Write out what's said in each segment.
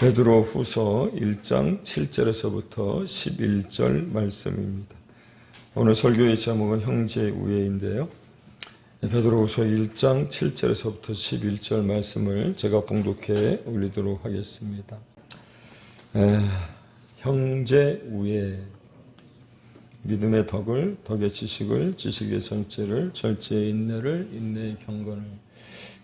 베드로후서 1장 7절에서부터 11절 말씀입니다. 오늘 설교의 제목은 형제 우애인데요. 베드로후서 1장 7절에서부터 11절 말씀을 제가 봉독해 올리도록 하겠습니다. 형제 우애, 믿음의 덕을, 덕의 지식을, 지식의 전체를, 절제의 인내를, 인내의 경건을,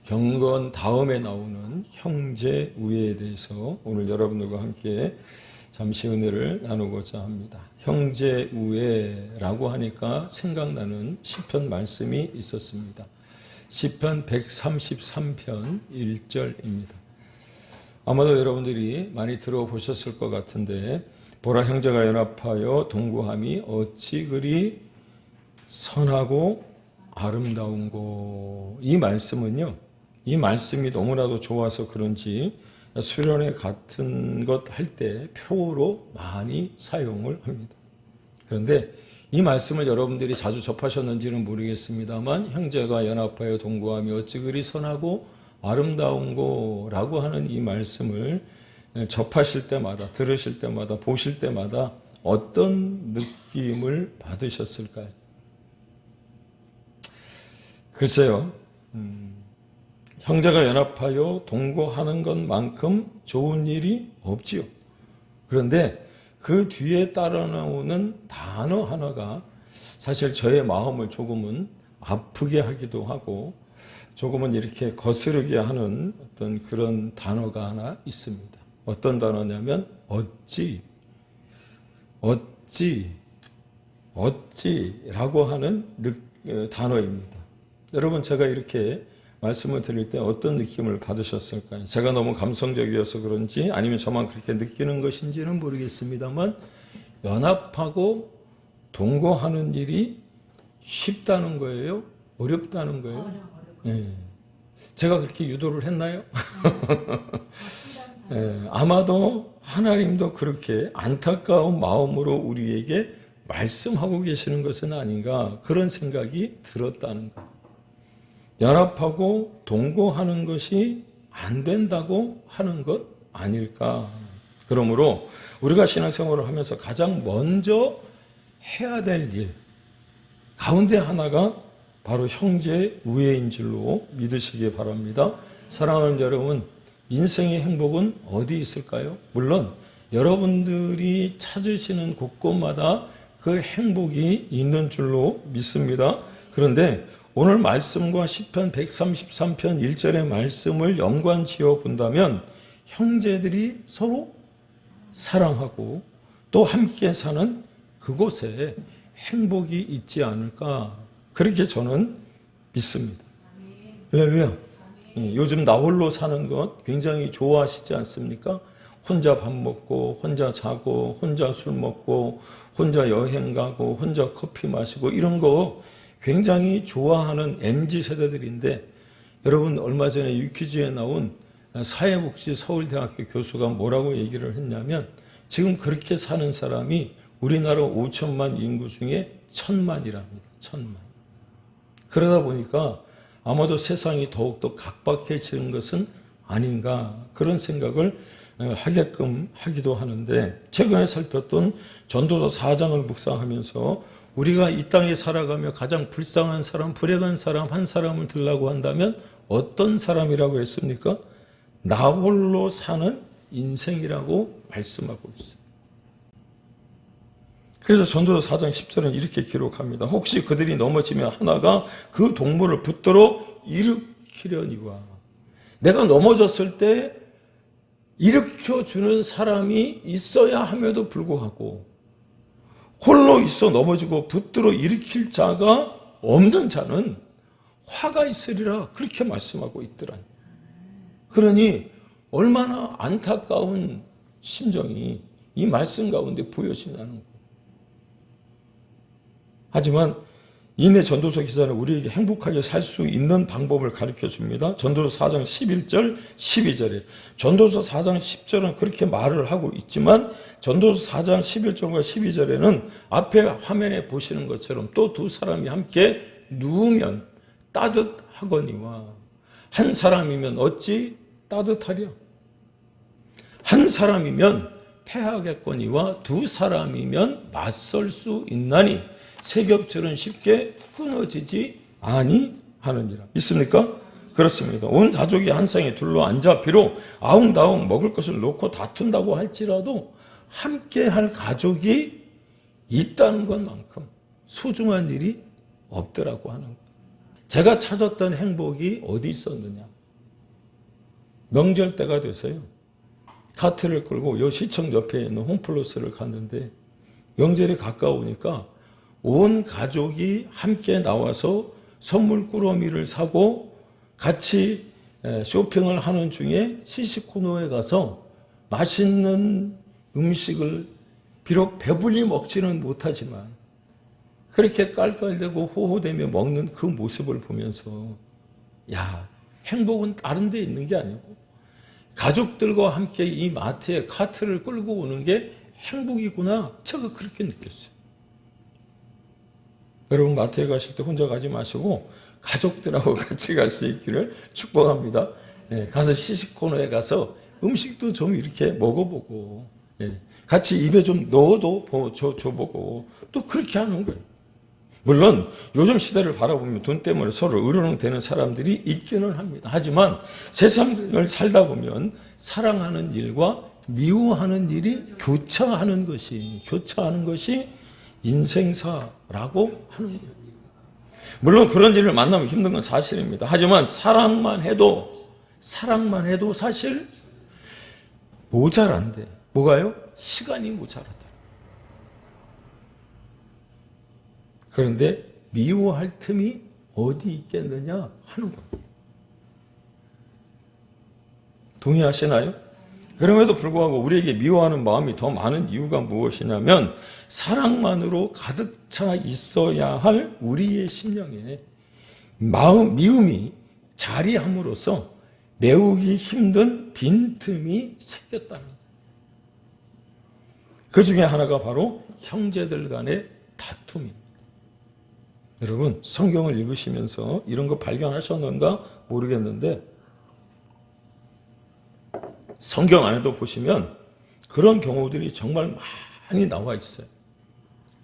경건 다음에 나오는 형제 우애에 대해서 오늘 여러분들과 함께 잠시 은혜를 나누고자 합니다. 형제 우애라고 하니까 생각나는 시편 말씀이 있었습니다. 시편 133편 1절입니다. 아마도 여러분들이 많이 들어보셨을 것 같은데, 보라 형제가 연합하여 동거함이 어찌 그리 선하고 아름다운고. 이 말씀은요, 이 말씀이 너무나도 좋아서 그런지 수련회 같은 것 할 때 표로 많이 사용을 합니다. 그런데 이 말씀을 여러분들이 자주 접하셨는지는 모르겠습니다만, 형제가 연합하여 동거함이 어찌 그리 선하고 아름다운고 라고 하는 이 말씀을 접하실 때마다, 들으실 때마다, 보실 때마다 어떤 느낌을 받으셨을까요? 글쎄요, 형제가 연합하여 동거하는 것만큼 좋은 일이 없지요. 그런데 그 뒤에 따라 나오는 단어 하나가 사실 저의 마음을 조금은 아프게 하기도 하고 조금은 이렇게 거스르게 하는 어떤 그런 단어가 하나 있습니다. 어떤 단어냐면 어찌라고 하는 단어입니다. 여러분, 제가 이렇게 말씀을 드릴 때 어떤 느낌을 받으셨을까요? 제가 너무 감성적이어서 그런지 아니면 저만 그렇게 느끼는 것인지는 모르겠습니다만, 연합하고 동거하는 일이 쉽다는 거예요? 어렵다는 거예요? 네. 제가 그렇게 유도를 했나요? 네. 아마도 하나님도 그렇게 안타까운 마음으로 우리에게 말씀하고 계시는 것은 아닌가, 그런 생각이 들었다는 것. 연합하고 동거하는 것이 안 된다고 하는 것 아닐까. 그러므로 우리가 신앙생활을 하면서 가장 먼저 해야 될 일 가운데 하나가 바로 형제 우애인 줄로 믿으시기 바랍니다. 사랑하는 여러분, 인생의 행복은 어디 있을까요? 물론 여러분들이 찾으시는 곳곳마다 그 행복이 있는 줄로 믿습니다. 그런데 오늘 말씀과 시편 133편 1절의 말씀을 연관지어 본다면, 형제들이 서로 사랑하고 또 함께 사는 그곳에 행복이 있지 않을까, 그렇게 저는 믿습니다. 왜요? 요즘 나 홀로 사는 것 굉장히 좋아하시지 않습니까? 혼자 밥 먹고, 혼자 자고, 혼자 술 먹고, 혼자 여행 가고, 혼자 커피 마시고, 이런 거 굉장히 좋아하는 MZ세대들인데, 여러분, 얼마 전에 유퀴즈에 나온 사회복지 서울대학교 교수가 뭐라고 얘기를 했냐면, 지금 그렇게 사는 사람이 우리나라 5천만 인구 중에 1,000만이랍니다. 1,000만. 그러다 보니까 아마도 세상이 더욱더 각박해지는 것은 아닌가, 그런 생각을 하게끔 하기도 하는데, 최근에 살폈던 전도서 4장을 묵상하면서 우리가 이 땅에 살아가며 가장 불쌍한 사람, 불행한 사람 한 사람을 들라고 한다면 어떤 사람이라고 했습니까? 나 홀로 사는 인생이라고 말씀하고 있어요. 그래서 전도서 4장 10절은 이렇게 기록합니다. 혹시 그들이 넘어지면 하나가 그 동물을 붙들어 일으키려니와. 내가 넘어졌을 때 일으켜주는 사람이 있어야 함에도 불구하고 홀로 있어 넘어지고 붙들어 일으킬 자가 없는 자는 화가 있으리라, 그렇게 말씀하고 있더라니. 그러니 얼마나 안타까운 심정이 이 말씀 가운데 보여진다는 거예요. 하지만 이내 전도서 기사는 우리에게 행복하게 살 수 있는 방법을 가르쳐 줍니다. 전도서 4장 11절, 12절에. 전도서 4장 10절은 그렇게 말을 하고 있지만, 전도서 4장 11절과 12절에는 앞에 화면에 보시는 것처럼 또 두 사람이 함께 누우면 따뜻하거니와. 한 사람이면 어찌 따뜻하랴. 한 사람이면 패하겠거니와 두 사람이면 맞설 수 있나니 세겹줄은 쉽게 끊어지지 아니하느니라. 있습니까? 그렇습니다. 온 가족이 한 상에 둘러앉아 비록 아웅다웅 먹을 것을 놓고 다툰다고 할지라도 함께 할 가족이 있다는 것만큼 소중한 일이 없더라고 하는 거예요. 제가 찾았던 행복이 어디 있었느냐. 명절 때가 돼서요. 카트를 끌고 요 시청 옆에 있는 홈플러스를 갔는데 명절이 가까우니까 온 가족이 함께 나와서 선물 꾸러미를 사고 같이 쇼핑을 하는 중에 시식코너에 가서 맛있는 음식을 비록 배불리 먹지는 못하지만 그렇게 깔깔대고 호호대며 먹는 그 모습을 보면서 야, 행복은 다른 데 있는 게 아니고 가족들과 함께 이 마트에 카트를 끌고 오는 게 행복이구나. 제가 그렇게 느꼈어요. 여러분 마트에 가실 때 혼자 가지 마시고 가족들하고 같이 갈 수 있기를 축복합니다. 가서 시식코너에 가서 음식도 좀 이렇게 먹어보고 같이 입에 좀 넣어도 줘보고 또 그렇게 하는 거예요. 물론 요즘 시대를 바라보면 돈 때문에 서로 으르렁대는 사람들이 있기는 합니다. 하지만 세상을 살다 보면 사랑하는 일과 미워하는 일이 교차하는 것이 인생사라고 하는 거예요. 물론 그런 일을 만나면 힘든 건 사실입니다. 하지만 사랑만 해도 사실 모자란데 뭐가요? 시간이 모자라다. 그런데 미워할 틈이 어디 있겠느냐 하는 겁니다. 동의하시나요? 그럼에도 불구하고 우리에게 미워하는 마음이 더 많은 이유가 무엇이냐면 사랑만으로 가득 차 있어야 할 우리의 심령에 미움이 자리함으로써 메우기 힘든 빈틈이 생겼다는 거예요. 그 중에 하나가 바로 형제들 간의 다툼입니다. 여러분 성경을 읽으시면서 이런 거 발견하셨는가 모르겠는데 성경 안에도 보시면 그런 경우들이 정말 많이 나와 있어요.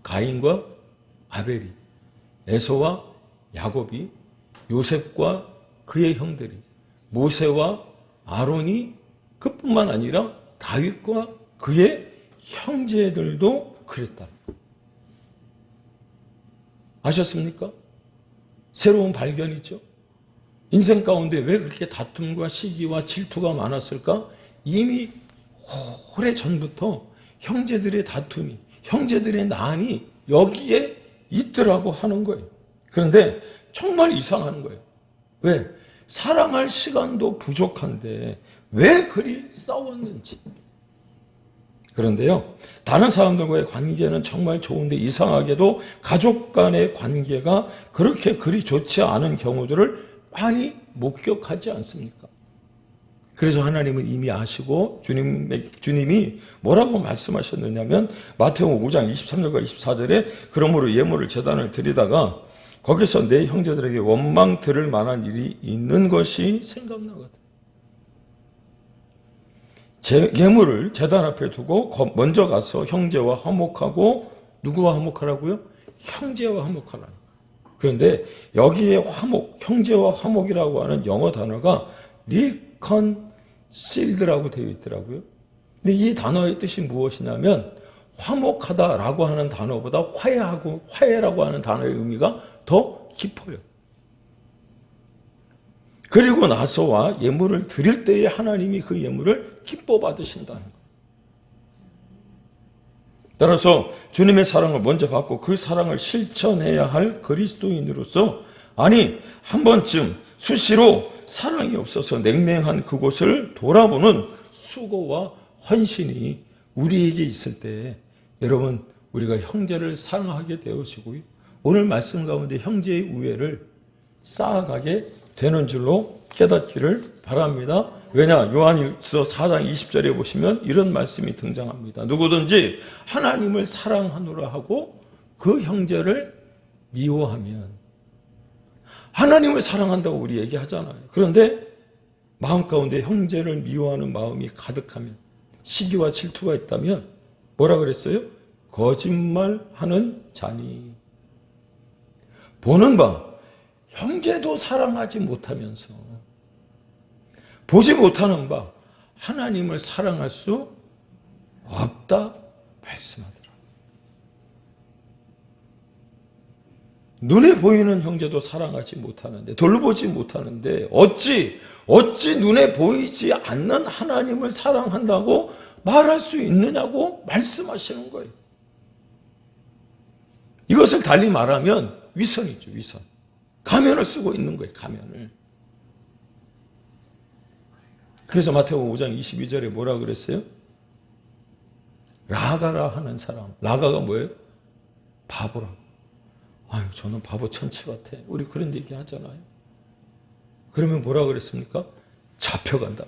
가인과 아벨이, 에서와 야곱이, 요셉과 그의 형들이, 모세와 아론이, 그뿐만 아니라 다윗과 그의 형제들도 그랬다. 아셨습니까? 새로운 발견이죠. 인생 가운데 왜 그렇게 다툼과 시기와 질투가 많았을까? 이미 오래전부터 형제들의 다툼이, 형제들의 난이 여기에 있더라고 하는 거예요. 그런데 정말 이상한 거예요. 왜? 사랑할 시간도 부족한데 왜 그리 싸웠는지. 그런데요, 다른 사람들과의 관계는 정말 좋은데 이상하게도 가족 간의 관계가 그렇게 그리 좋지 않은 경우들을 많이 목격하지 않습니까? 그래서 하나님은 이미 아시고 주님이 뭐라고 말씀하셨느냐면 마태복음 5장 23절과 24절에 그러므로 예물을 제단을 드리다가 거기서 내 형제들에게 원망 들을 만한 일이 있는 것이 생각나거든. 예물을 제단 앞에 두고 먼저 가서 형제와 화목하고 누구와 화목하라고요? 형제와 화목하라는 거예요. 그런데 여기에 화목, 형제와 화목이라고 하는 영어 단어가 reconciled라고 되어 있더라고요. 근데 이 단어의 뜻이 무엇이냐면 화목하다라고 하는 단어보다 화해라고 하는 단어의 의미가 더 깊어요. 그리고 나서와 예물을 드릴 때에 하나님이 그 예물을 기뻐 받으신다는 거예요. 따라서 주님의 사랑을 먼저 받고 그 사랑을 실천해야 할 그리스도인으로서 아니 한 번쯤 수시로 사랑이 없어서 냉랭한 그곳을 돌아보는 수고와 헌신이 우리에게 있을 때 여러분 우리가 형제를 사랑하게 되어지고요. 오늘 말씀 가운데 형제의 우애를 쌓아가게 되는 줄로 깨닫기를 바랍니다. 왜냐? 요한일서 4장 20절에 보시면 이런 말씀이 등장합니다. 누구든지 하나님을 사랑하노라 하고 그 형제를 미워하면 하나님을 사랑한다고 우리 얘기하잖아요. 그런데 마음 가운데 형제를 미워하는 마음이 가득하면 시기와 질투가 있다면 뭐라 그랬어요? 거짓말하는 자니. 보는 바 형제도 사랑하지 못하면서 보지 못하는 바 하나님을 사랑할 수 없다 말씀하더라. 눈에 보이는 형제도 사랑하지 못하는데, 돌보지 못하는데 어찌 눈에 보이지 않는 하나님을 사랑한다고 말할 수 있느냐고 말씀하시는 거예요. 이것을 달리 말하면 위선이죠, 위선. 가면을 쓰고 있는 거예요, 가면을. 그래서 마태복음 5장 22절에 뭐라 그랬어요? 라가라 하는 사람. 라가가 뭐예요? 바보라고. 아유, 저는 바보 천치 같아. 우리 그런 얘기 하잖아요. 그러면 뭐라 그랬습니까? 잡혀간다.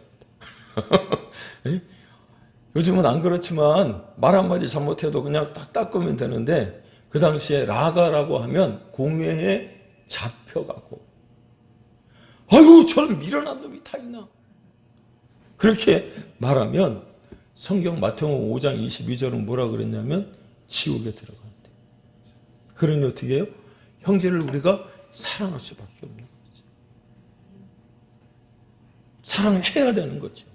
요즘은 안 그렇지만 말 한마디 잘못해도 그냥 딱 닦으면 되는데 그 당시에 라가라고 하면 공회에 잡혀가고, 아유, 저런 미련한 놈이 다 있나? 그렇게 말하면 성경 마태복음 5장 22절은 뭐라 그랬냐면 지옥에 들어간대. 그러니 어떻게 해요? 형제를 우리가 사랑할 수밖에 없는 거죠. 사랑해야 되는 거죠.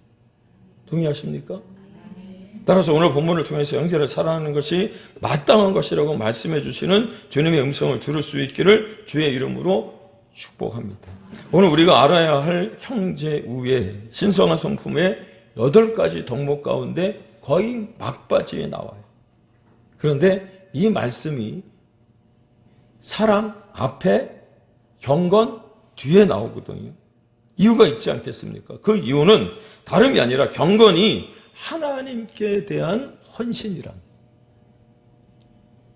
동의하십니까? 따라서 오늘 본문을 통해서 형제를 사랑하는 것이 마땅한 것이라고 말씀해 주시는 주님의 음성을 들을 수 있기를 주의 이름으로 축복합니다. 오늘 우리가 알아야 할 형제 우애, 신성한 성품의 8가지 덕목 가운데 거의 막바지에 나와요. 그런데 이 말씀이 사랑 앞에, 경건 뒤에 나오거든요. 이유가 있지 않겠습니까? 그 이유는 다름이 아니라 경건이 하나님께 대한 헌신이란.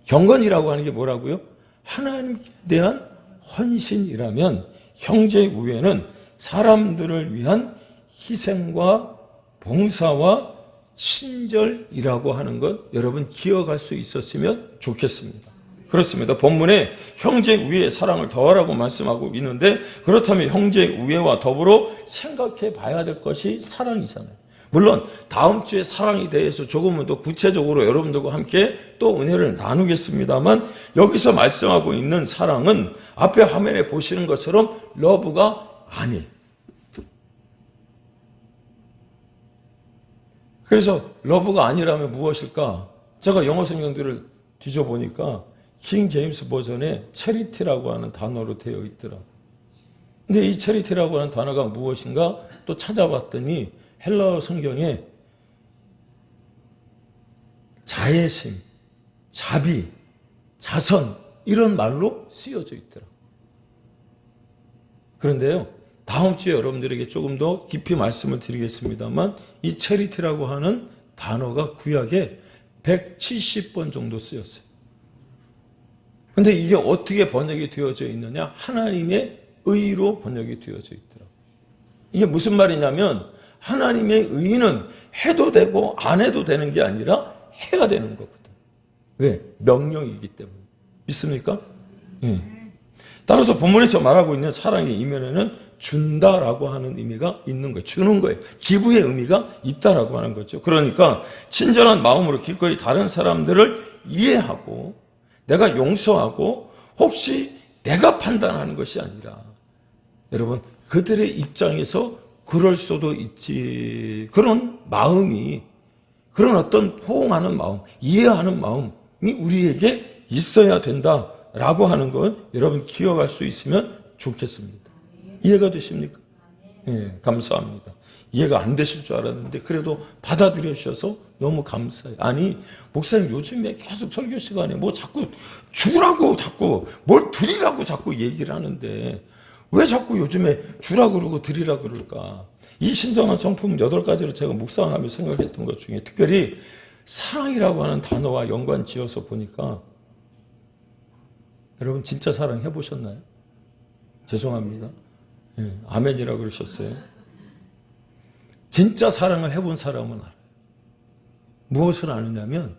경건이라고 하는 게 뭐라고요? 하나님께 대한 헌신이라면 형제 우애는 사람들을 위한 희생과 봉사와 친절이라고 하는 것 여러분 기억할 수 있었으면 좋겠습니다. 그렇습니다. 본문에 형제 우애의 사랑을 더하라고 말씀하고 있는데, 그렇다면 형제 우애와 더불어 생각해 봐야 될 것이 사랑이잖아요. 물론 다음 주에 사랑에 대해서 조금은 더 구체적으로 여러분들과 함께 또 은혜를 나누겠습니다만, 여기서 말씀하고 있는 사랑은 앞에 화면에 보시는 것처럼 러브가 아니에요. 그래서 러브가 아니라면 무엇일까? 제가 영어 성경들을 뒤져보니까 킹 제임스 버전에 체리티라고 하는 단어로 되어 있더라. 근데 이 체리티라고 하는 단어가 무엇인가 또 찾아봤더니 헬라어 성경에 자애심, 자비, 자선 이런 말로 쓰여져 있더라. 그런데요, 다음 주에 여러분들에게 조금 더 깊이 말씀을 드리겠습니다만, 이 체리티라고 하는 단어가 구약에 170번 정도 쓰였어요. 근데 이게 어떻게 번역이 되어져 있느냐? 하나님의 의로 번역이 되어져 있더라고요. 이게 무슨 말이냐면 하나님의 의는 해도 되고 안 해도 되는 게 아니라 해야 되는 거거든. 왜? 명령이기 때문에. 믿습니까? 예. 따라서 본문에서 말하고 있는 사랑의 이면에는 준다라고 하는 의미가 있는 거예요. 주는 거예요. 기부의 의미가 있다라고 하는 거죠. 그러니까 친절한 마음으로 기꺼이 다른 사람들을 이해하고 내가 용서하고 혹시 내가 판단하는 것이 아니라, 여러분 그들의 입장에서 그럴 수도 있지, 그런 마음이, 그런 어떤 포옹하는 마음, 이해하는 마음이 우리에게 있어야 된다라고 하는 건 여러분 기억할 수 있으면 좋겠습니다. 이해가 되십니까? 예, 감사합니다. 이해가 안 되실 줄 알았는데 그래도 받아들여 주셔서 너무 감사해요. 아니, 목사님 요즘에 계속 설교 시간에 뭐 자꾸 주라고, 자꾸 뭘 드리라고 자꾸 얘기를 하는데 왜 자꾸 요즘에 주라고 그러고 드리라고 그럴까? 이 신성한 성품 8가지를 제가 묵상하며 생각했던 것 중에 특별히 사랑이라고 하는 단어와 연관 지어서 보니까, 여러분 진짜 사랑 해보셨나요? 죄송합니다. 예, 아멘이라고 그러셨어요. 진짜 사랑을 해본 사람은 알아요. 무엇을 아느냐면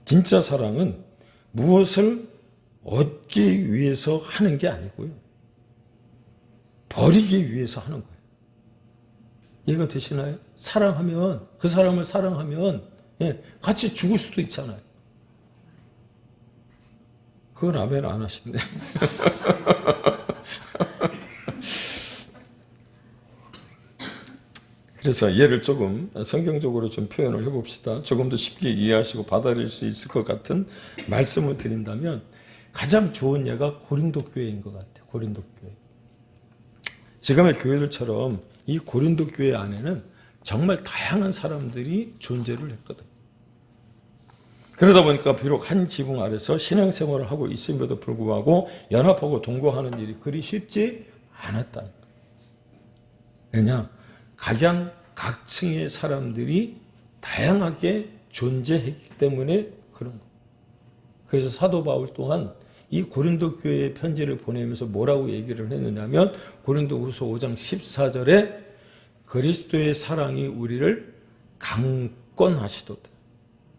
진짜 사랑은 무엇을 얻기 위해서 하는 게 아니고요, 버리기 위해서 하는 거예요. 이해가 되시나요? 사랑하면, 그 사람을 사랑하면 같이 죽을 수도 있잖아요. 그건 아멘 안 하시네. 그래서 얘를 조금 성경적으로 좀 표현을 해봅시다. 조금 더 쉽게 이해하시고 받아들일 수 있을 것 같은 말씀을 드린다면 가장 좋은 예가 고린도 교회인 것 같아요. 고린도 교회. 지금의 교회들처럼 이 고린도 교회 안에는 정말 다양한 사람들이 존재를 했거든. 그러다 보니까 비록 한 지붕 아래서 신앙생활을 하고 있음에도 불구하고 연합하고 동거하는 일이 그리 쉽지 않았다는 거예요. 왜냐? 각양각층의 사람들이 다양하게 존재했기 때문에 그런 거예요. 그래서 사도 바울 또한 이 고린도 교회에 편지를 보내면서 뭐라고 얘기를 했느냐면 고린도후서 5장 14절에 그리스도의 사랑이 우리를 강권하시도다.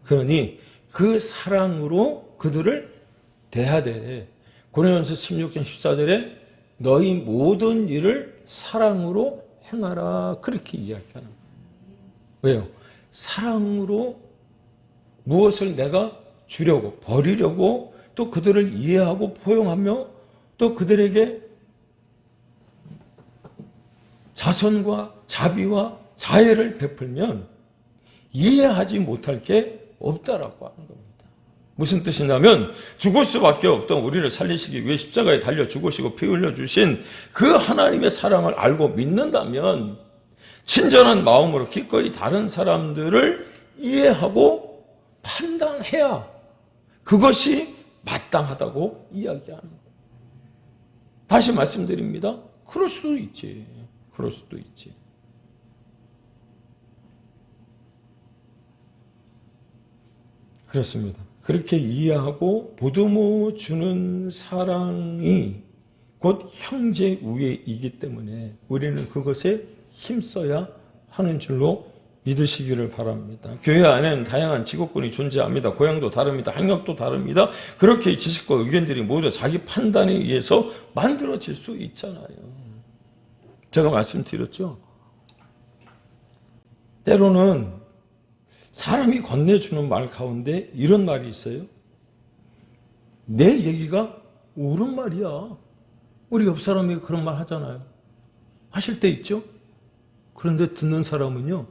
그러니 그 사랑으로 그들을 대하되 고린도전서 16장 14절에 너희 모든 일을 사랑으로 행하라. 그렇게 이야기하는 거예요. 왜요? 사랑으로 무엇을 내가 주려고 버리려고 또 그들을 이해하고 포용하며 또 그들에게 자선과 자비와 자애를 베풀면 이해하지 못할 게 없다라고 하는 겁니다. 무슨 뜻이냐면 죽을 수밖에 없던 우리를 살리시기 위해 십자가에 달려 죽으시고 피 흘려 주신 그 하나님의 사랑을 알고 믿는다면 친절한 마음으로 기꺼이 다른 사람들을 이해하고 판단해야 그것이 마땅하다고 이야기하는 거예요. 다시 말씀드립니다. 그럴 수도 있지. 그럴 수도 있지. 그렇습니다. 그렇게 이해하고 보듬어 주는 사랑이 곧 형제 우애이기 때문에 우리는 그것에 힘써야 하는 줄로 믿으시기를 바랍니다. 교회 안에는 다양한 직업군이 존재합니다. 고향도 다릅니다. 학력도 다릅니다. 그렇게 지식과 의견들이 모두 자기 판단에 의해서 만들어질 수 있잖아요. 제가 말씀드렸죠. 때로는 사람이 건네주는 말 가운데 이런 말이 있어요. 내 얘기가 옳은 말이야. 우리 옆 사람이 그런 말 하잖아요. 하실 때 있죠? 그런데 듣는 사람은요,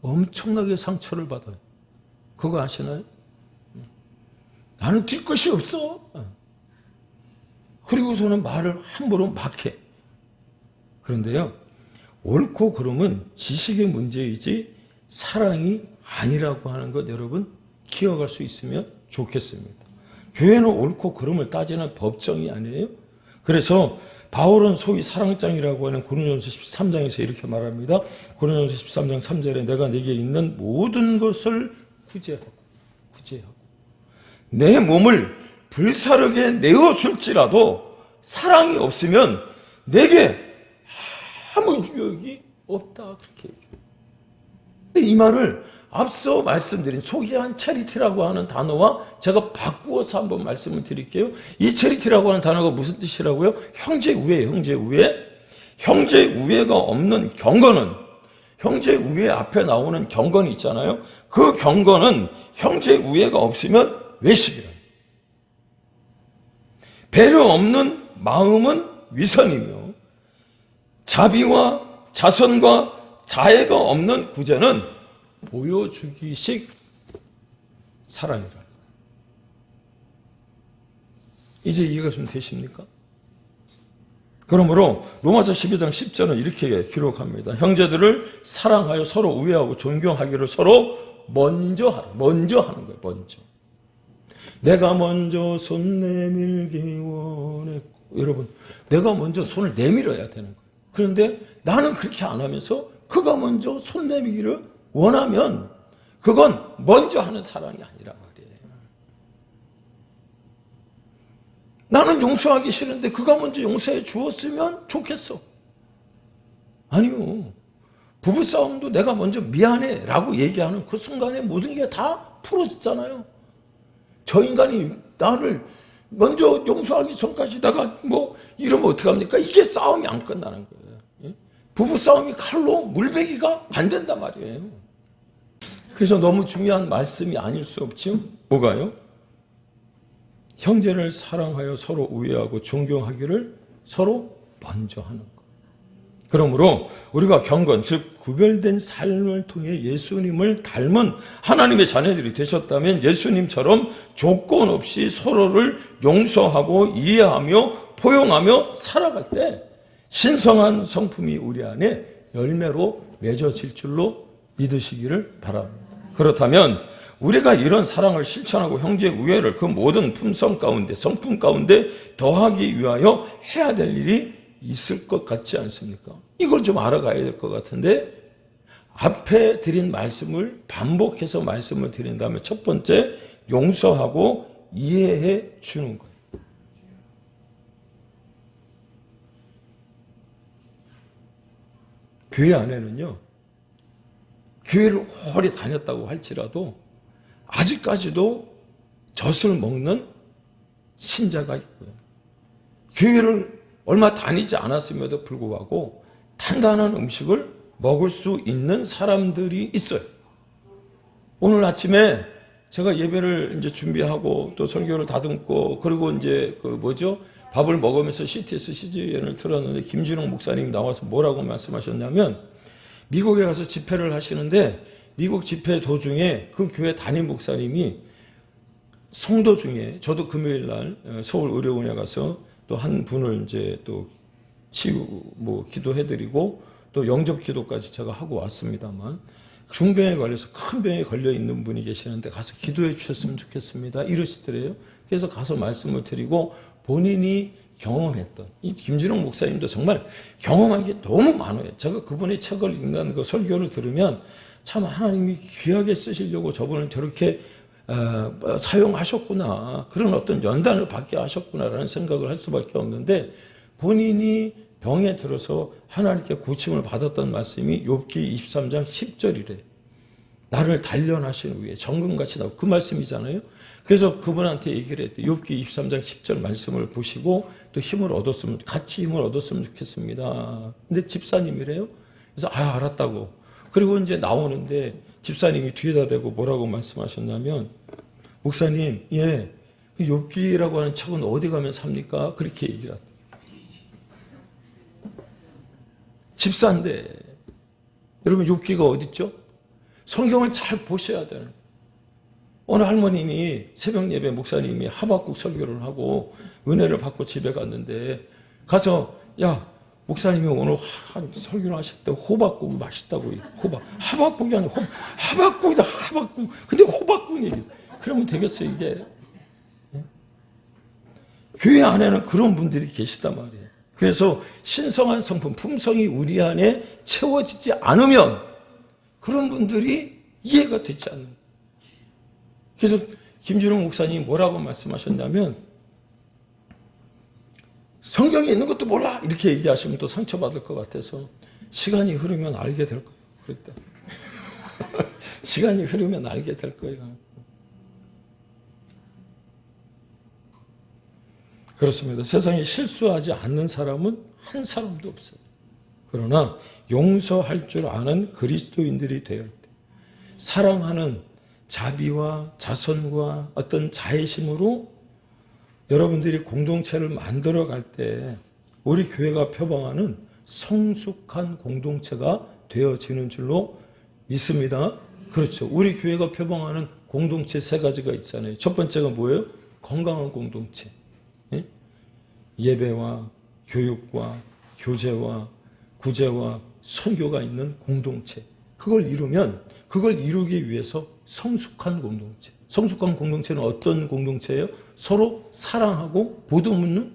엄청나게 상처를 받아요. 그거 아시나요? 나는 뒤끝이 없어. 그리고서는 말을 함부로 막 해. 그런데요, 옳고 그름은 지식의 문제이지 사랑이 아니라고 하는 것 여러분 기억할 수 있으면 좋겠습니다. 교회는 옳고 그름을 따지는 법정이 아니에요. 그래서 바울은 소위 사랑장이라고 하는 고린도전서 13장에서 이렇게 말합니다. 고린도전서 13장 3절에 내가 네게 있는 모든 것을 구제하고 내 몸을 불사르게 내어줄지라도 사랑이 없으면 내게 아무 유익이 없다. 그렇게 얘기해요. 이 말을 앞서 말씀드린 소개한 체리티라고 하는 단어와 제가 바꾸어서 한번 말씀을 드릴게요. 이 체리티라고 하는 단어가 무슨 뜻이라고요? 형제우애, 형제우애. 형제우애가 없는 경건은, 형제우애 앞에 나오는 경건이 있잖아요. 그 경건은 형제우애가 없으면 외식이라. 배려 없는 마음은 위선이며 자비와 자선과 자애가 없는 구제는 보여주기식 사랑이라. 이제 이해가 좀 되십니까? 그러므로 로마서 12장 10절은 이렇게 기록합니다. 형제들을 사랑하여 서로 우애하고 존경하기를 서로 먼저 하는 거예요. 먼저. 내가 먼저 손 내밀기 원했고, 여러분, 내가 먼저 손을 내밀어야 되는 거예요. 그런데 나는 그렇게 안 하면서 그가 먼저 손 내밀기를 원하면 그건 먼저 하는 사랑이 아니란 말이에요. 나는 용서하기 싫은데 그가 먼저 용서해 주었으면 좋겠어. 아니요. 부부싸움도 내가 먼저 미안해 라고 얘기하는 그 순간에 모든 게 다 풀어지잖아요. 저 인간이 나를 먼저 용서하기 전까지 내가 뭐 이러면 어떡합니까? 이게 싸움이 안 끝나는 거예요. 부부싸움이 칼로 물베기가 안 된단 말이에요. 그래서 너무 중요한 말씀이 아닐 수 없죠. 뭐가요? 형제를 사랑하여 서로 우애하고 존경하기를 서로 먼저 하는 것. 그러므로 우리가 경건, 즉 구별된 삶을 통해 예수님을 닮은 하나님의 자녀들이 되셨다면 예수님처럼 조건 없이 서로를 용서하고 이해하며 포용하며 살아갈 때 신성한 성품이 우리 안에 열매로 맺어질 줄로 믿으시기를 바랍니다. 그렇다면 우리가 이런 사랑을 실천하고 형제 우애를 그 모든 품성 가운데, 성품 가운데 더하기 위하여 해야 될 일이 있을 것 같지 않습니까? 이걸 좀 알아가야 될 것 같은데, 앞에 드린 말씀을 반복해서 말씀을 드린다면 첫 번째, 용서하고 이해해 주는 거예요. 교회 안에는요, 교회를 오래 다녔다고 할지라도 아직까지도 젖을 먹는 신자가 있고요. 교회를 얼마 다니지 않았음에도 불구하고 단단한 음식을 먹을 수 있는 사람들이 있어요. 오늘 아침에 제가 예배를 이제 준비하고 또 설교를 다듬고 그리고 이제 밥을 먹으면서 CTS CGN을 틀었는데 김진웅 목사님이 나와서 뭐라고 말씀하셨냐면 미국에 가서 집회를 하시는데 미국 집회 도중에 그 교회 담임 목사님이 성도 중에 저도 금요일 날 서울 의료원에 가서 또 한 분을 이제 또 기도해드리고 또 영접 기도까지 제가 하고 왔습니다만 중병에 걸려서 큰 병에 걸려 있는 분이 계시는데 가서 기도해 주셨으면 좋겠습니다. 이러시더래요. 그래서 가서 말씀을 드리고 본인이 경험했던 이 김진웅 목사님도 정말 경험한 게 너무 많아요. 제가 그분의 책을 읽는 그 설교를 들으면 참 하나님이 귀하게 쓰시려고 저분을 저렇게 사용하셨구나. 그런 어떤 연단을 받게 하셨구나라는 생각을 할 수밖에 없는데 본인이 병에 들어서 하나님께 고침을 받았던 말씀이 욥기 23장 10절이래. 나를 단련하신 후에 정금같이 나오고 그 말씀이잖아요. 그래서 그분한테 얘기를 했대. 욥기 23장 10절 말씀을 보시고 또 같이 힘을 얻었으면 좋겠습니다. 근데 집사님이래요. 그래서 알았다고. 그리고 이제 나오는데 집사님이 뒤에다 대고 뭐라고 말씀하셨냐면 목사님, 욥기라고 하는 책은 어디 가면 삽니까? 그렇게 얘기를 하더라고요. 집사인데 여러분 욥기가 어디 있죠? 성경을 잘 보셔야 되는. 어느 할머님이 새벽 예배 목사님이 하박국 설교를 하고 은혜를 받고 집에 갔는데 가서 목사님이 오늘 한 설교를 하실 때 호박국이 맛있다고. 하박국이 아니고 하박국이다. 하박국. 근데 호박국 얘기. 그러면 되겠어요 이게. 교회 안에는 그런 분들이 계시단 말이에요. 그래서 신성한 성품, 품성이 우리 안에 채워지지 않으면 그런 분들이 이해가 되지 않는 거예요. 그래서 김준호 목사님이 뭐라고 말씀하셨냐면 성경에 있는 것도 몰라 이렇게 얘기하시면 또 상처받을 것 같아서 시간이 흐르면 알게 될 거예요. 그랬다. 시간이 흐르면 알게 될 거예요. 그렇습니다. 세상에 실수하지 않는 사람은 한 사람도 없어요. 그러나 용서할 줄 아는 그리스도인들이 되어야 돼. 사랑하는 자비와 자선과 어떤 자애심으로 여러분들이 공동체를 만들어갈 때 우리 교회가 표방하는 성숙한 공동체가 되어지는 줄로 믿습니다. 그렇죠. 우리 교회가 표방하는 공동체 세 가지가 있잖아요. 첫 번째가 뭐예요? 건강한 공동체. 예배와 교육과 교제와 구제와 선교가 있는 공동체. 그걸 이루기 위해서 성숙한 공동체. 성숙한 공동체는 어떤 공동체예요? 서로 사랑하고 보듬는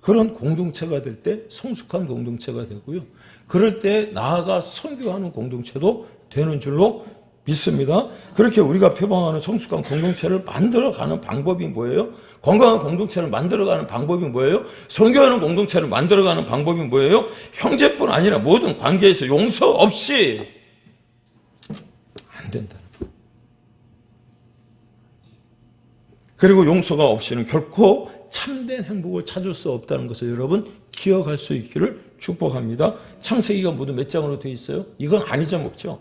그런 공동체가 될 때 성숙한 공동체가 되고요. 그럴 때 나아가 선교하는 공동체도 되는 줄로 믿습니다. 그렇게 우리가 표방하는 성숙한 공동체를 만들어가는 방법이 뭐예요? 건강한 공동체를 만들어가는 방법이 뭐예요? 선교하는 공동체를 만들어가는 방법이 뭐예요? 형제뿐 아니라 모든 관계에서 용서 없이 안 된다는 거예요. 그리고 용서가 없이는 결코 참된 행복을 찾을 수 없다는 것을 여러분 기억할 수 있기를 축복합니다. 창세기가 모두 몇 장으로 되어 있어요? 이건 안 잊어먹죠.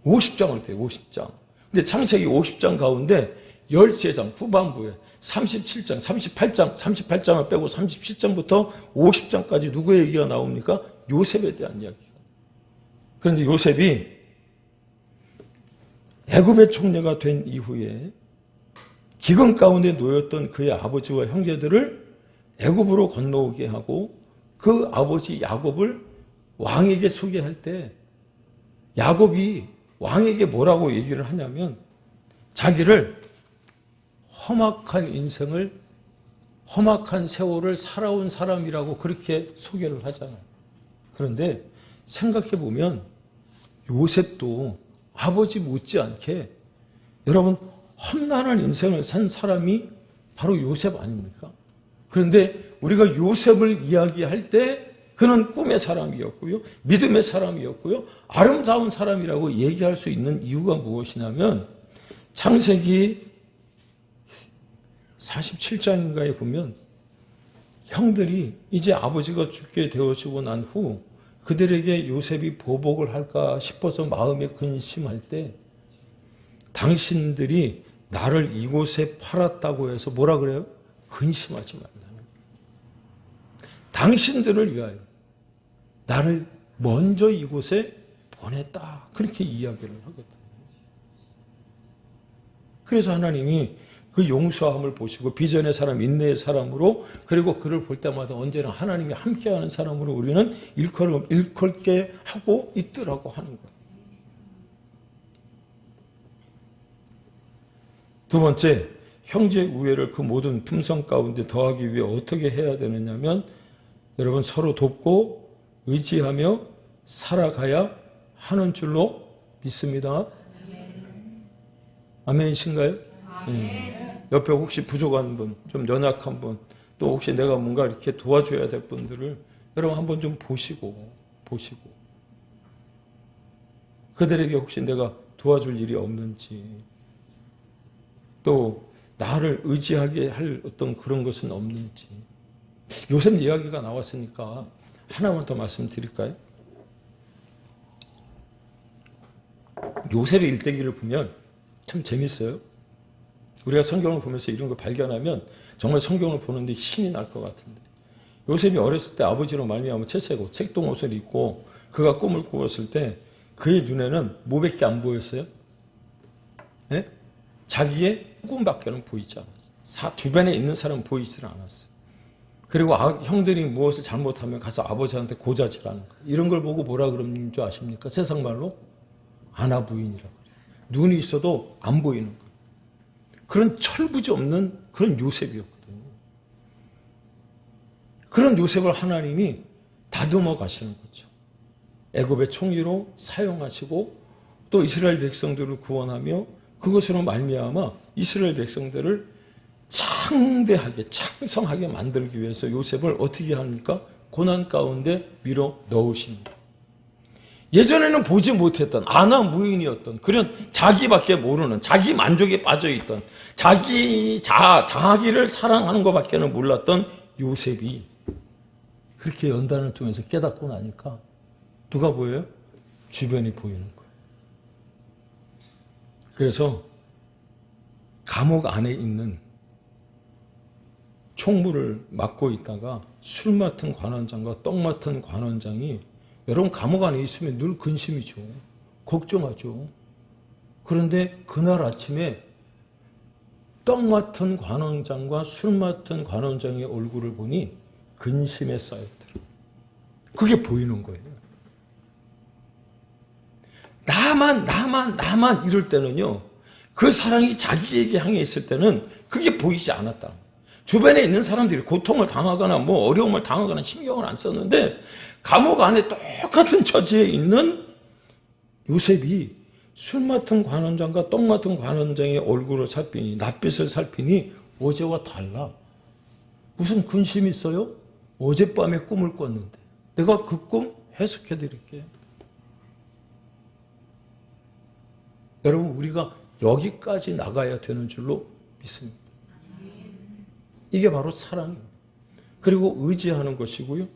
50장으로 돼요. 50장. 근데 창세기 50장 가운데 13장 후반부에 37장, 38장을 빼고 37장부터 50장까지 누구의 얘기가 나옵니까? 요셉에 대한 이야기가. 그런데 요셉이 애굽의 총리가 된 이후에 기근 가운데 놓였던 그의 아버지와 형제들을 애굽으로 건너오게 하고 그 아버지 야곱을 왕에게 소개할 때 야곱이 왕에게 뭐라고 얘기를 하냐면 자기를 험악한 인생을 험악한 세월을 살아온 사람이라고 그렇게 소개를 하잖아요. 그런데 생각해 보면 요셉도 아버지 못지않게 여러분 험난한 인생을 산 사람이 바로 요셉 아닙니까? 그런데 우리가 요셉을 이야기할 때 그는 꿈의 사람이었고요. 믿음의 사람이었고요. 아름다운 사람이라고 얘기할 수 있는 이유가 무엇이냐면 창세기 47장인가에 보면 형들이 이제 아버지가 죽게 되어지고 난 후 그들에게 요셉이 보복을 할까 싶어서 마음에 근심할 때 당신들이 나를 이곳에 팔았다고 해서 뭐라 그래요? 근심하지 말라는. 당신들을 위하여 나를 먼저 이곳에 보냈다. 그렇게 이야기를 하거든요. 그래서 하나님이 그 용서함을 보시고 비전의 사람, 인내의 사람으로 그리고 그를 볼 때마다 언제나 하나님이 함께하는 사람으로 우리는 일컬게 하고 있더라고 하는 거예요. 두 번째, 형제 우애를 그 모든 품성 가운데 더하기 위해 어떻게 해야 되느냐면 여러분 서로 돕고 의지하며 살아가야 하는 줄로 믿습니다. 아멘이신가요? 네. 옆에 혹시 부족한 분, 좀 연약한 분, 또 혹시 내가 뭔가 이렇게 도와줘야 될 분들을 여러분 한번 좀 보시고 그들에게 혹시 내가 도와줄 일이 없는지 또 나를 의지하게 할 어떤 그런 것은 없는지. 요셉 이야기가 나왔으니까 하나만 더 말씀드릴까요? 요셉의 일대기를 보면 참 재밌어요. 우리가 성경을 보면서 이런 거 발견하면 정말 성경을 보는데 신이 날 것 같은데 요셉이 어렸을 때 아버지로 말미암아 채색옷, 색동옷을 입고 그가 꿈을 꾸었을 때 그의 눈에는 뭐밖에 안 보였어요? 네? 자기의 꿈밖에는 보이지 않았어요. 주변에 있는 사람은 보이질 않았어요. 그리고 형들이 무엇을 잘못하면 가서 아버지한테 고자질하는 거예요. 이런 걸 보고 뭐라 그러는 줄 아십니까? 세상 말로 아나부인이라고 그래요. 눈이 있어도 안 보이는 거예요. 그런 철부지 없는 그런 요셉이었거든요. 그런 요셉을 하나님이 다듬어 가시는 거죠. 애굽의 총리로 사용하시고 또 이스라엘 백성들을 구원하며 그것으로 말미암아 이스라엘 백성들을 창대하게 창성하게 만들기 위해서 요셉을 어떻게 합니까? 고난 가운데 밀어 넣으십니다. 예전에는 보지 못했던 아나무인이었던 그런 자기밖에 모르는 자기 만족에 빠져있던 자기를 사랑하는 것밖에는 몰랐던 요셉이 그렇게 연단을 통해서 깨닫고 나니까 누가 보여요? 주변이 보이는 거예요. 그래서 감옥 안에 있는 총무를 맡고 있다가 술 맡은 관원장과 떡 맡은 관원장이 여러분 감옥 안에 있으면 늘 근심이죠. 걱정하죠. 그런데 그날 아침에 떡 맡은 관원장과 술 맡은 관원장의 얼굴을 보니 근심에 쌓였더라. 그게 보이는 거예요. 나만 이럴 때는요. 그 사랑이 자기에게 향해 있을 때는 그게 보이지 않았다. 주변에 있는 사람들이 고통을 당하거나 뭐 어려움을 당하거나 신경을 안 썼는데 감옥 안에 똑같은 처지에 있는 요셉이 술 맡은 관원장과 떡 맡은 관원장의 얼굴을 살피니 낯빛을 살피니 어제와 달라. 무슨 근심이 있어요? 어젯밤에 꿈을 꿨는데 내가 그 꿈 해석해 드릴게요. 여러분 우리가 여기까지 나가야 되는 줄로 믿습니다. 이게 바로 사랑입니다. 그리고 의지하는 것이고요.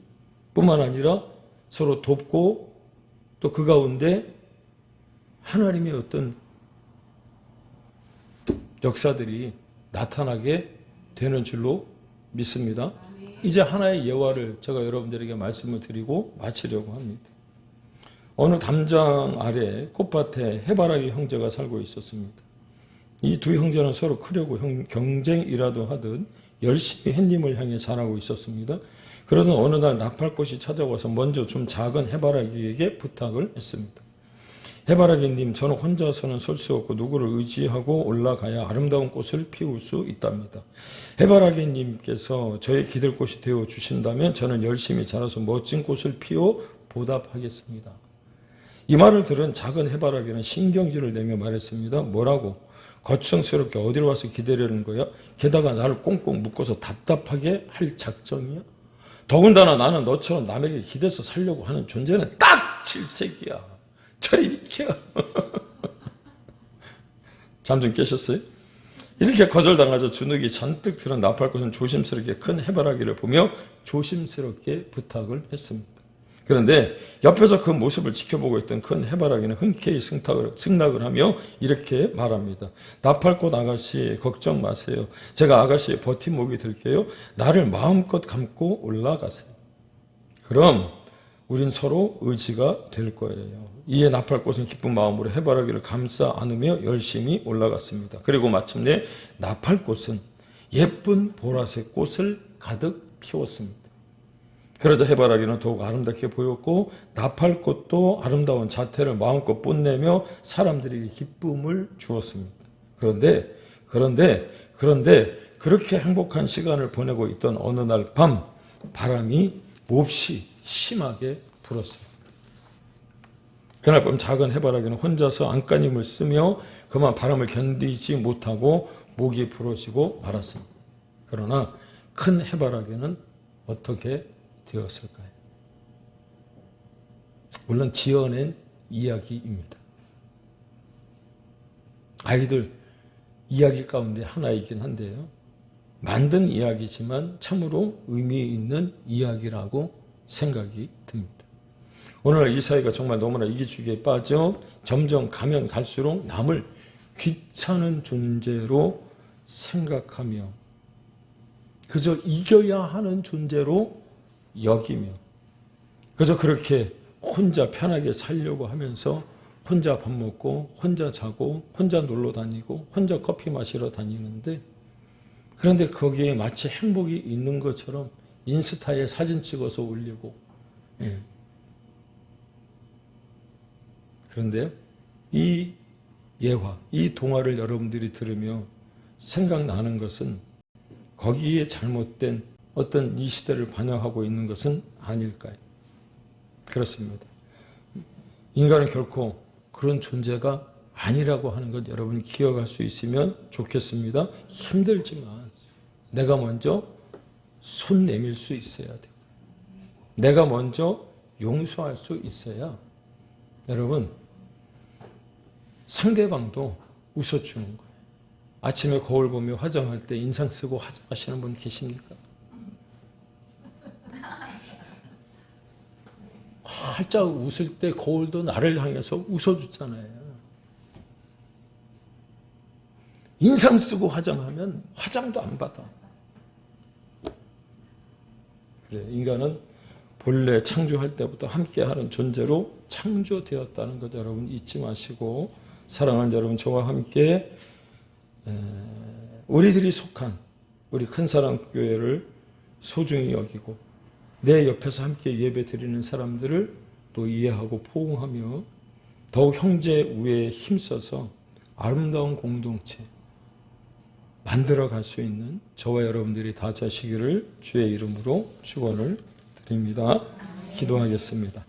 뿐만 아니라 서로 돕고 또 그 가운데 하나님의 어떤 역사들이 나타나게 되는 줄로 믿습니다. 이제 하나의 예화를 제가 여러분들에게 말씀을 드리고 마치려고 합니다. 어느 담장 아래 꽃밭에 해바라기 형제가 살고 있었습니다. 이 두 형제는 서로 크려고 경쟁이라도 하듯 열심히 햇님을 향해 자라고 있었습니다. 그러던 어느 날 나팔꽃이 찾아와서 먼저 좀 작은 해바라기에게 부탁을 했습니다. 해바라기님, 저는 혼자서는 설 수 없고 누구를 의지하고 올라가야 아름다운 꽃을 피울 수 있답니다. 해바라기님께서 저의 기댈꽃이 되어 주신다면 저는 열심히 자라서 멋진 꽃을 피워 보답하겠습니다. 이 말을 들은 작은 해바라기는 신경질을 내며 말했습니다. 뭐라고? 거청스럽게 어딜 와서 기다리는 거야? 게다가 나를 꽁꽁 묶어서 답답하게 할 작정이야? 더군다나 나는 너처럼 남에게 기대서 살려고 하는 존재는 딱 질색이야. 저리 비켜. 잠 좀 깨셨어요? 이렇게 거절당하자 주눅이 잔뜩 들은 나팔꽃은 조심스럽게 큰 해바라기를 보며 조심스럽게 부탁을 했습니다. 그런데 옆에서 그 모습을 지켜보고 있던 큰 해바라기는 흔쾌히 승낙을 하며 이렇게 말합니다. 나팔꽃 아가씨, 걱정 마세요. 제가 아가씨의 버팀목이 될게요. 나를 마음껏 감고 올라가세요. 그럼 우린 서로 의지가 될 거예요. 이에 나팔꽃은 기쁜 마음으로 해바라기를 감싸 안으며 열심히 올라갔습니다. 그리고 마침내 나팔꽃은 예쁜 보라색 꽃을 가득 피웠습니다. 그러자 해바라기는 더욱 아름답게 보였고 나팔꽃도 아름다운 자태를 마음껏 뽐내며 사람들에게 기쁨을 주었습니다. 그런데 그렇게 행복한 시간을 보내고 있던 어느 날 밤 바람이 몹시 심하게 불었습니다. 그날 밤 작은 해바라기는 혼자서 안간힘을 쓰며 그만 바람을 견디지 못하고 목이 부러지고 말았습니다. 그러나 큰 해바라기는 어떻게 되었을까요? 물론 지어낸 이야기입니다. 아이들 이야기 가운데 하나이긴 한데요. 만든 이야기지만 참으로 의미 있는 이야기라고 생각이 듭니다. 오늘날 이 사회가 정말 너무나 이기주의에 빠져 점점 가면 갈수록 남을 귀찮은 존재로 생각하며 그저 이겨야 하는 존재로 여기며 그저 그렇게 혼자 편하게 살려고 하면서 혼자 밥 먹고 혼자 자고 혼자 놀러 다니고 혼자 커피 마시러 다니는데 그런데 거기에 마치 행복이 있는 것처럼 인스타에 사진 찍어서 올리고 그런데 이 예화, 이 동화를 여러분들이 들으며 생각나는 것은 거기에 잘못된 어떤 이 시대를 반영하고 있는 것은 아닐까요? 그렇습니다. 인간은 결코 그런 존재가 아니라고 하는 것 여러분 기억할 수 있으면 좋겠습니다. 힘들지만 내가 먼저 손 내밀 수 있어야 돼요. 내가 먼저 용서할 수 있어야 여러분 상대방도 웃어주는 거예요. 아침에 거울 보며 화장할 때 인상 쓰고 화장하시는 분 계십니까? 활짝 웃을 때 거울도 나를 향해서 웃어주잖아요. 인상 쓰고 화장하면 화장도 안 받아. 그래, 인간은 본래 창조할 때부터 함께하는 존재로 창조되었다는 것 여러분 잊지 마시고 사랑하는 여러분 저와 함께 우리들이 속한 우리 큰사랑교회를 소중히 여기고 내 옆에서 함께 예배 드리는 사람들을 또 이해하고 포옹하며 더욱 형제 우애에 힘써서 아름다운 공동체 만들어갈 수 있는 저와 여러분들이 다 되시기를 주의 이름으로 축원을 드립니다. 기도하겠습니다.